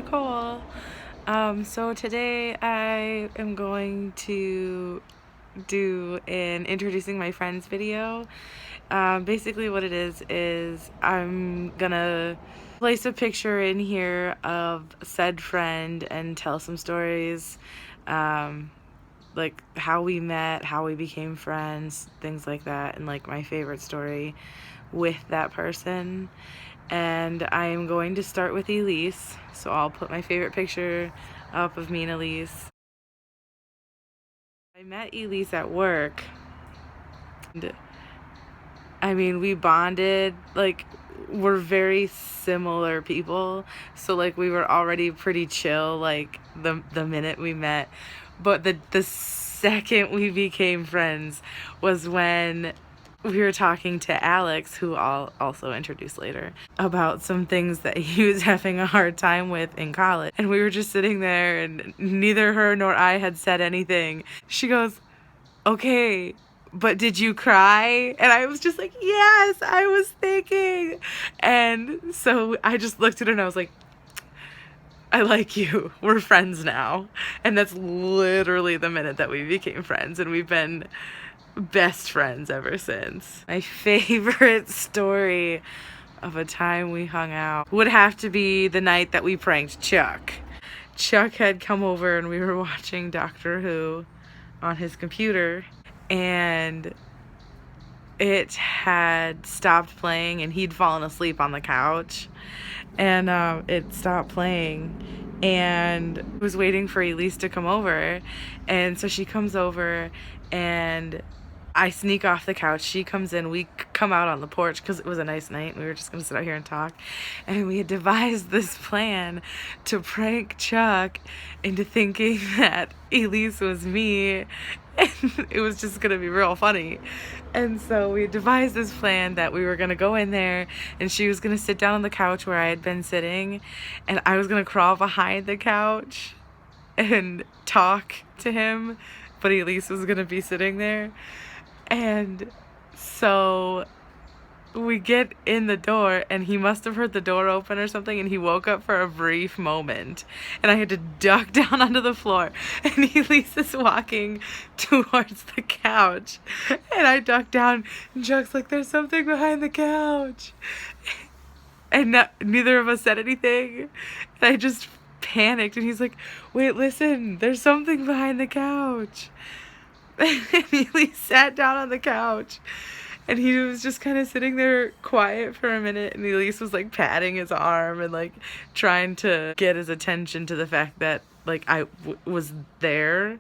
Nicole. So today I am going to do an introducing my friends video. Basically what it is I'm gonna place a picture in here of said friend and tell some stories, like how we met, how we became friends, things like that, and like my favorite story with that person. And I am going to start with Elise, so I'll put my favorite picture up of me and Elise. I met Elise at work, and I mean, we bonded, like, we're very similar people, so like we were already pretty chill like the minute we met. But the second we became friends was when we were talking to Alex, who I'll also introduce later, about some things that he was having a hard time with in college. And we were just sitting there, and neither her nor I had said anything. She goes, "Okay, but did you cry?" And I was just like, "Yes, I was thinking." And so I just looked at her and I was like, "I like you. We're friends now." And that's literally the minute that we became friends, and we've been best friends ever since. My favorite story of a time we hung out would have to be the night that we pranked Chuck. Chuck had come over and we were watching Doctor Who on his computer, and it had stopped playing and he'd fallen asleep on the couch, and it stopped playing, and was waiting for Elise to come over. And so she comes over and I sneak off the couch. She comes in. We come out on the porch because it was a nice night. We were just going to sit out here and talk. And we had devised this plan to prank Chuck into thinking that Elise was me. And it was just going to be real funny. And so we devised this plan that we were going to go in there and she was going to sit down on the couch where I had been sitting. And I was going to crawl behind the couch and talk to him. But Elise was going to be sitting there. And so we get in the door and he must have heard the door open or something, and he woke up for a brief moment and I had to duck down onto the floor, and Elise is walking towards the couch and I duck down and Chuck's like, "There's something behind the couch." And neither of us said anything, and I just panicked, and he's like, "Wait, listen, there's something behind the couch." And Elise sat down on the couch and he was just kind of sitting there quiet for a minute, and Elise was like patting his arm and like trying to get his attention to the fact that like I was there.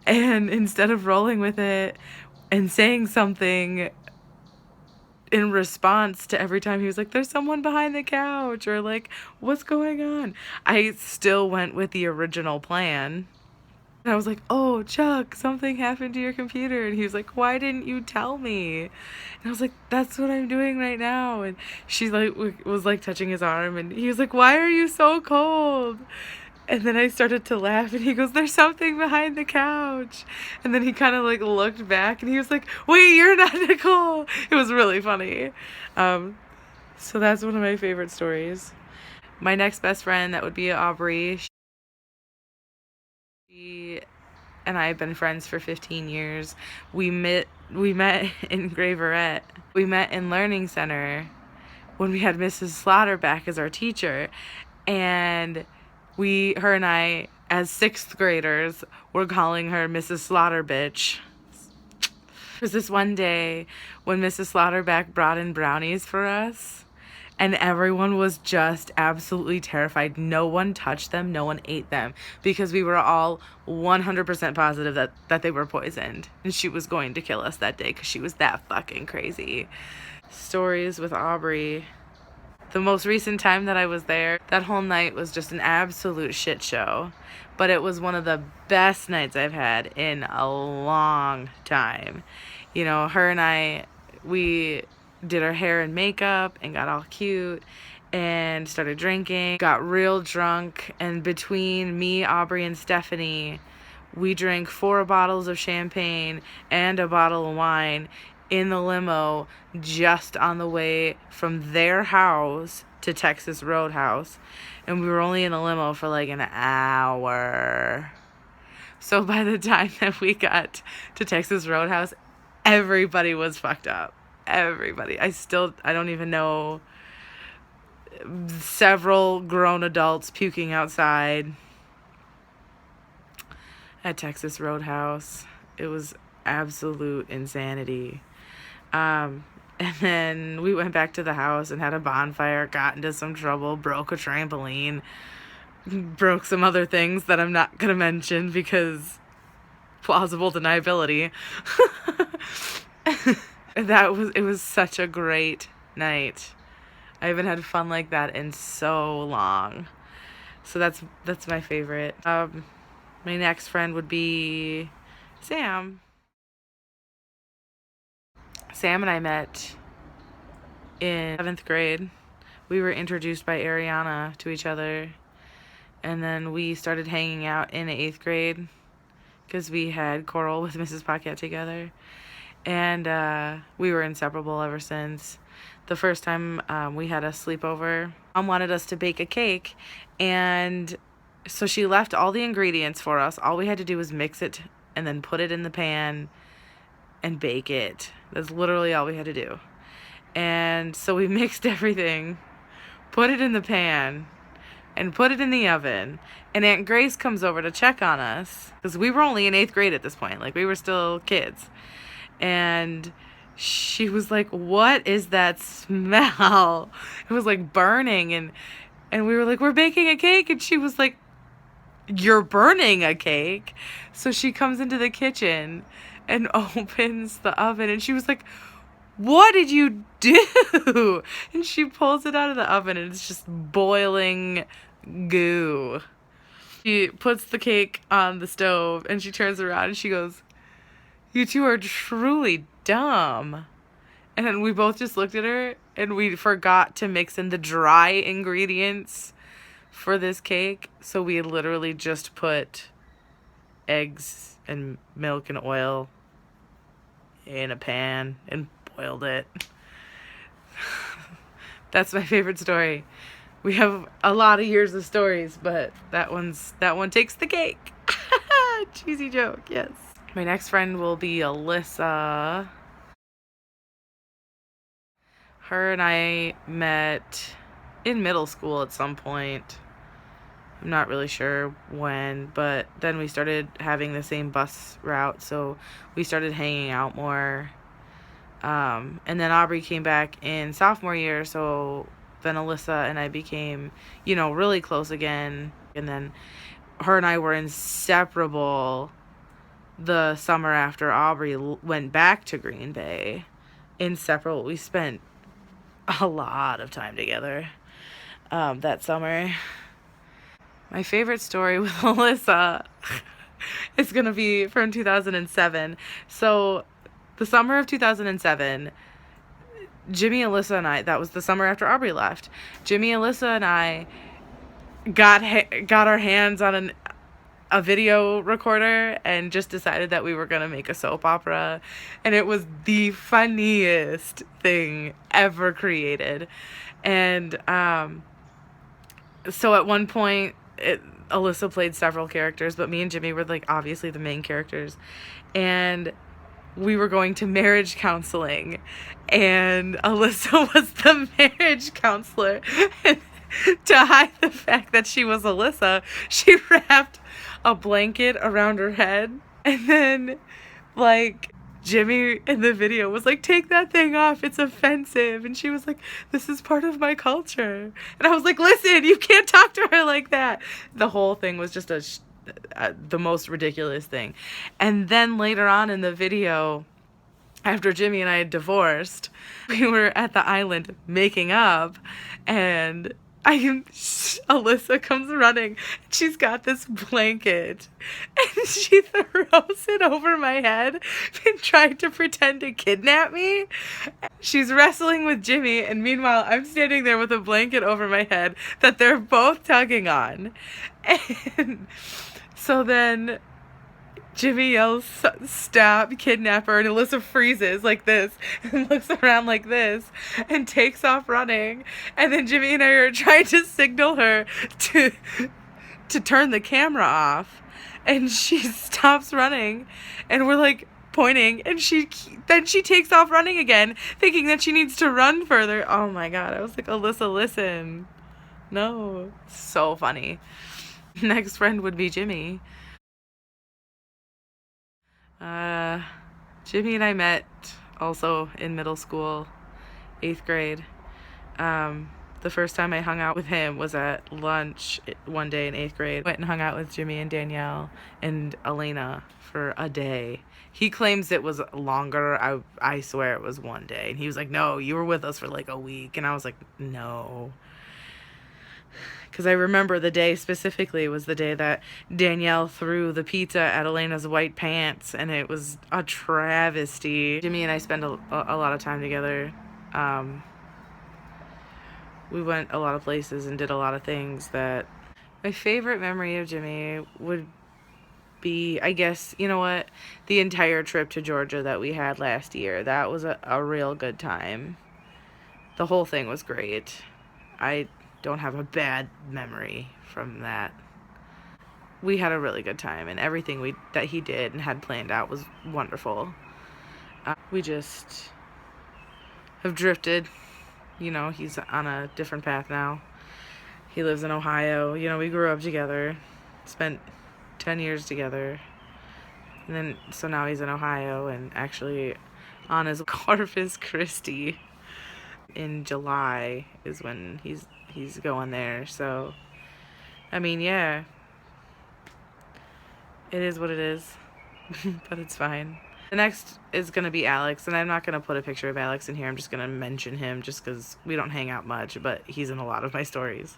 And instead of rolling with it and saying something in response to every time he was like, "There's someone behind the couch," or like, "What's going on?" I still went with the original plan. And I was like, "Oh, Chuck, something happened to your computer." And he was like, "Why didn't you tell me?" And I was like, "That's what I'm doing right now." And she like was like touching his arm, and he was like, "Why are you so cold?" And then I started to laugh, and he goes, "There's something behind the couch." And then he kind of like looked back and he was like, "Wait, you're not Nicole." It was really funny. So that's one of my favorite stories. My next best friend, that would be Aubrey. She and I have been friends for 15 years. We met in Graverette. We met in Learning Center when we had Mrs. Slaughter back as our teacher. And her and I, as 6th graders, were calling her Mrs. Slaughter bitch. There was this one day when Mrs. Slaughterback brought in brownies for us, and everyone was just absolutely terrified. No one touched them, no one ate them, because we were all 100% positive that they were poisoned, and she was going to kill us that day because she was that fucking crazy. Stories with Aubrey. The most recent time that I was there, that whole night was just an absolute shit show. But it was one of the best nights I've had in a long time. You know, her and I, we did our hair and makeup and got all cute and started drinking, got real drunk, and between me, Aubrey, and Stephanie, we drank 4 bottles of champagne and a bottle of wine in the limo just on the way from their house to Texas Roadhouse, and we were only in a limo for like an hour. So by the time that we got to Texas Roadhouse, everybody was fucked up. Everybody. I don't even know. Several grown adults puking outside at Texas Roadhouse. It was absolute insanity. And then we went back to the house and had a bonfire, got into some trouble, broke a trampoline, broke some other things that I'm not going to mention because plausible deniability. It was such a great night. I haven't had fun like that in so long. So that's my favorite. My next friend would be Sam. Sam and I met in 7th grade. We were introduced by Ariana to each other. And then we started hanging out in 8th grade because we had choral with Mrs. Paquette together. And we were inseparable ever since. The first time we had a sleepover, Mom wanted us to bake a cake. And so she left all the ingredients for us. All we had to do was mix it and then put it in the pan and bake it. That's literally all we had to do. And so we mixed everything, put it in the pan, and put it in the oven. And Aunt Grace comes over to check on us because we were only in 8th grade at this point. Like, we were still kids. And she was like, "What is that smell?" It was like burning. And we were like, "We're baking a cake." And she was like, "You're burning a cake?" So she comes into the kitchen and opens the oven, and she was like, "What did you do?" And she pulls it out of the oven, and it's just boiling goo. She puts the cake on the stove, and she turns around, and she goes, "You two are truly dumb." And then we both just looked at her, and we forgot to mix in the dry ingredients for this cake. So we literally just put eggs and milk and oil in a pan and boiled it. That's my favorite story. We have a lot of years of stories, but that one takes the cake. Cheesy joke, yes. My next friend will be Alyssa. Her and I met in middle school at some point. I'm not really sure when, but then we started having the same bus route, so we started hanging out more. And then Aubrey came back in sophomore year, so then Alyssa and I became, really close again. And then her and I were inseparable the summer after Aubrey went back to Green Bay. Inseparable. We spent a lot of time together that summer. My favorite story with Alyssa is going to be from 2007. So the summer of 2007, Jimmy, Alyssa, and I, that was the summer after Aubrey left, Jimmy, Alyssa, and I got our hands on a video recorder and just decided that we were going to make a soap opera. And it was the funniest thing ever created. And so at one point, Alyssa played several characters, but me and Jimmy were like obviously the main characters. And we were going to marriage counseling, and Alyssa was the marriage counselor. And to hide the fact that she was Alyssa, she wrapped a blanket around her head, and then Jimmy in the video was like, "Take that thing off, it's offensive." And she was like, "This is part of my culture." And I was like, "Listen, you can't talk to her like that." The whole thing was just the most ridiculous thing. And then later on in the video, after Jimmy and I had divorced, we were at the island making up, and Alyssa comes running. She's got this blanket, and she throws it over my head and tried to pretend to kidnap me. She's wrestling with Jimmy, and meanwhile, I'm standing there with a blanket over my head that they're both tugging on. And so then Jimmy yells, "Stop, kidnapper," and Alyssa freezes like this and looks around like this and takes off running. And then Jimmy and I are trying to signal her to turn the camera off, and she stops running, and we're like pointing, and she takes off running again, thinking that she needs to run further. Oh my god, I was like, Alyssa, listen. No. So funny. Next friend would be Jimmy. Jimmy and I met also in middle school, 8th grade. The first time I hung out with him was at lunch one day in 8th grade. Went and hung out with Jimmy and Danielle and Elena for a day. He claims it was longer. I swear it was one day. And he was like, no, you were with us for like a week. And I was like, no. Because I remember the day specifically was the day that Danielle threw the pizza at Elena's white pants, and it was a travesty. Jimmy and I spend a lot of time together. We went a lot of places and did a lot of things. That my favorite memory of Jimmy would be, I guess, you know what, the entire trip to Georgia that we had last year. That was a real good time. The whole thing was great. I don't have a bad memory from that. We had a really good time, and everything that he did and had planned out was wonderful. We just have drifted. You know, he's on a different path now. He lives in Ohio. You know, we grew up together, spent 10 years together. And then, so now he's in Ohio, and actually on his Corpus Christi in July is when he's going there. So, I mean, yeah, it is what it is, but it's fine. The next is going to be Alex, and I'm not going to put a picture of Alex in here. I'm just going to mention him just because we don't hang out much, but he's in a lot of my stories.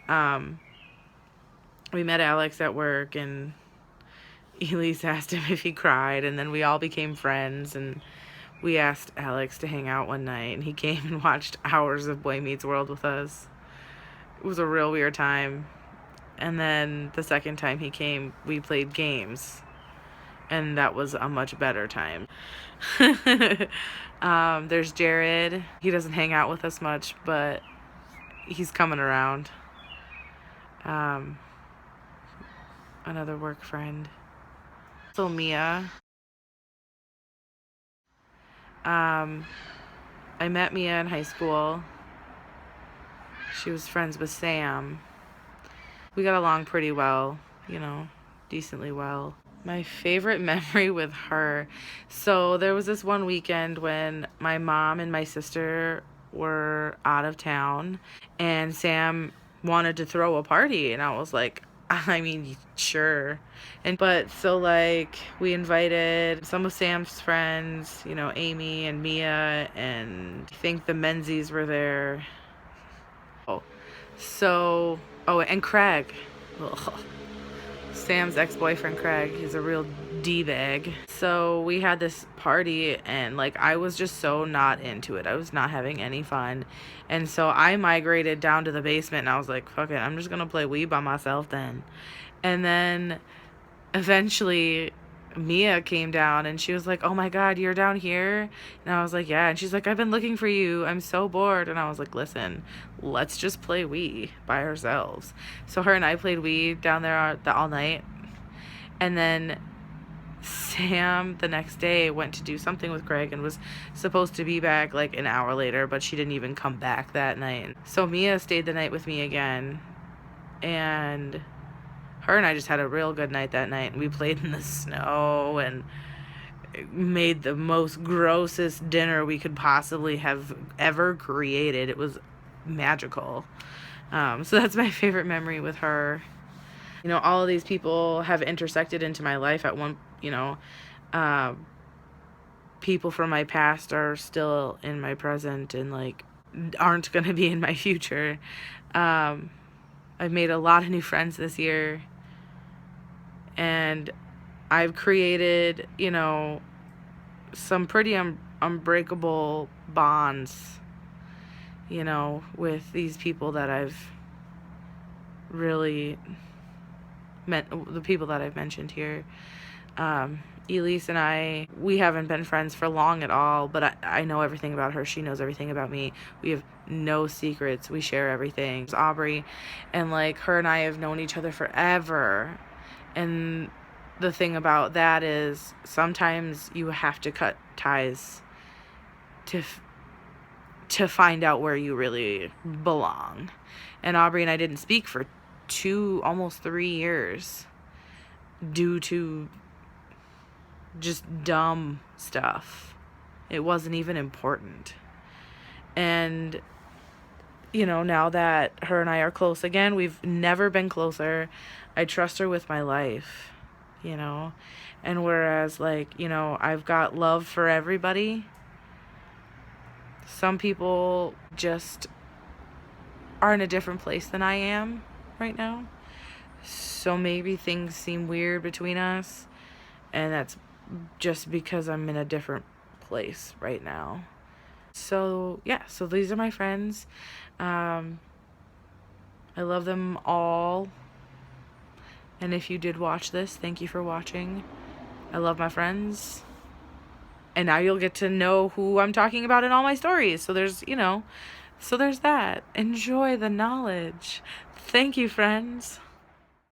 We met Alex at work, and Elise asked him if he cried, and then we all became friends, and we asked Alex to hang out one night, and he came and watched hours of Boy Meets World with us. It was a real weird time. And then the second time he came, we played games, and that was a much better time. There's Jared. He doesn't hang out with us much, but he's coming around. Another work friend. So Mia. I met Mia in high school. She was friends with Sam. We got along pretty well, you know, decently well. My favorite memory with her. So there was this one weekend when my mom and my sister were out of town, and Sam wanted to throw a party, and I was like, I mean, sure. But so like we invited some of Sam's friends, you know, Amy and Mia, and I think the Menzies were there. And Craig. Ugh. Sam's ex-boyfriend Craig, he's a real D-bag. So we had this party, and like I was just so not into it. I was not having any fun. And so I migrated down to the basement, and I was like, fuck it, I'm just gonna play Wii by myself then. And then eventually Mia came down, and she was like, oh my god, you're down here? And I was like, yeah. And she's like, I've been looking for you, I'm so bored. And I was like, listen, let's just play Wii by ourselves. So her and I played Wii down there all night. And then Sam the next day went to do something with Greg and was supposed to be back like an hour later, but she didn't even come back that night. So Mia stayed the night with me again, and her and I just had a real good night that night. And we played in the snow and made the most grossest dinner we could possibly have ever created. It was magical. So that's my favorite memory with her. You know, all of these people have intersected into my life at one, you know, people from my past are still in my present and like aren't going to be in my future. I've made a lot of new friends this year, and I've created, you know, some pretty unbreakable bonds, you know, with these people that I've really met, the people that I've mentioned here. Elise and I, we haven't been friends for long at all, but I know everything about her. She knows everything about me. We have no secrets. We share everything. It's Aubrey, and like her and I have known each other forever. And the thing about that is sometimes you have to cut ties to find out where you really belong. And Aubrey and I didn't speak for almost 3 years due to just dumb stuff. It wasn't even important. And, you know, now that her and I are close again, we've never been closer. I trust her with my life, you know. And whereas, like, you know, I've got love for everybody, some people just are in a different place than I am right now. So maybe things seem weird between us, and that's just because I'm in a different place right now. So yeah, so these are my friends. I love them all. And if you did watch this, thank you for watching. I love my friends. And now you'll get to know who I'm talking about in all my stories. So there's, you know, so there's that. Enjoy the knowledge. Thank you, friends.